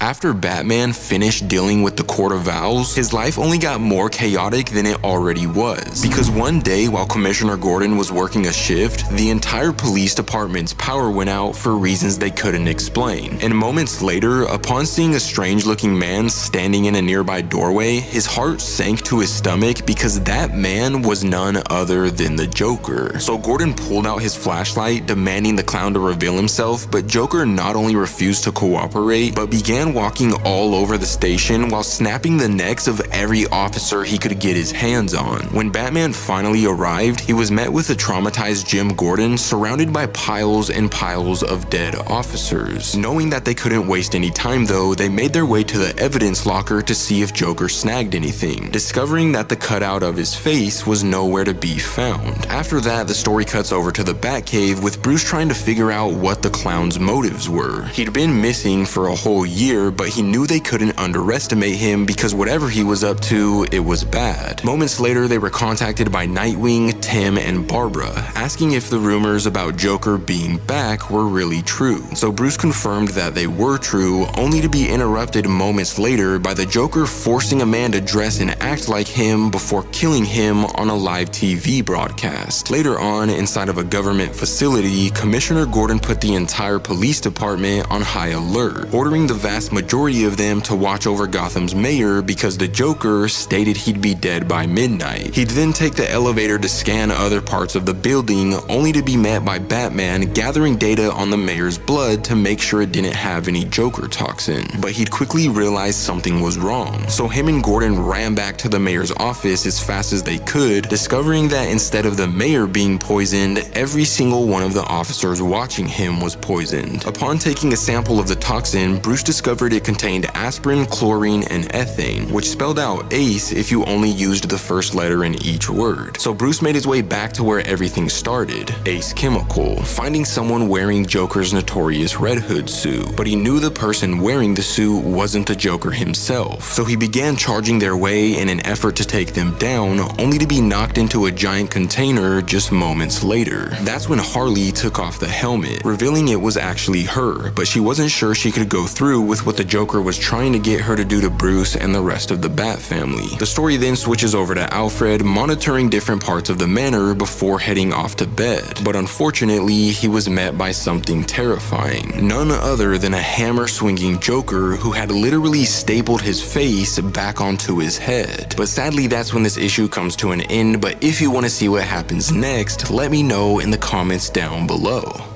After Batman finished dealing with the Court of Owls, his life only got more chaotic than it already was. Because one day while Commissioner Gordon was working a shift, the entire police department's power went out for reasons they couldn't explain. And moments later, upon seeing a strange-looking man standing in a nearby doorway, his heart sank to his stomach because that man was none other than the Joker. So Gordon pulled out his flashlight, demanding the clown to reveal himself, but Joker not only refused to cooperate, but began walking all over the station while snapping the necks of every officer he could get his hands on. When Batman finally arrived, he was met with a traumatized Jim Gordon surrounded by piles and piles of dead officers. Knowing that they couldn't waste any time though, they made their way to the evidence locker to see if Joker snagged anything, discovering that the cutout of his face was nowhere to be found. After that, the story cuts over to the Batcave with Bruce trying to figure out what the clown's motives were. He'd been missing for a whole year, but he knew they couldn't underestimate him because whatever he was up to, it was bad. Moments later, they were contacted by Nightwing, Tim, and Barbara, asking if the rumors about Joker being back were really true. So Bruce confirmed that they were true, only to be interrupted moments later by the Joker forcing a man to dress and act like him before killing him on a live TV broadcast. Later on, inside of a government facility, Commissioner Gordon put the entire police department on high alert, ordering the vast majority of them to watch over Gotham's mayor because the Joker stated he'd be dead by midnight. He'd then take the elevator to scan other parts of the building, only to be met by Batman gathering data on the mayor's blood to make sure it didn't have any Joker toxin. But he'd quickly realized something was wrong, so him and Gordon ran back to the mayor's office as fast as they could, discovering that instead of the mayor being poisoned, every single one of the officers watching him was poisoned. Upon taking a sample of the toxin, Bruce discovered it contained aspirin, chlorine, and ethane, which spelled out ACE if you only used the first letter in each word. So Bruce made his way back to where everything started, Ace Chemical, finding someone wearing Joker's notorious Red Hood suit. But he knew the person wearing the suit wasn't the Joker himself, so he began charging their way in an effort to take them down, only to be knocked into a giant container just moments later. That's when Harley took off the helmet, revealing it was actually her, but she wasn't sure she could go through with what the Joker was trying to get her to do to Bruce and the rest of the Bat family. The story then switches over to Alfred monitoring different parts of the manor before heading off to bed, but unfortunately he was met by something terrifying. None other than a hammer-swinging Joker who had literally stapled his face back onto his head. But sadly that's when this issue comes to an end, but if you want to see what happens next, let me know in the comments down below.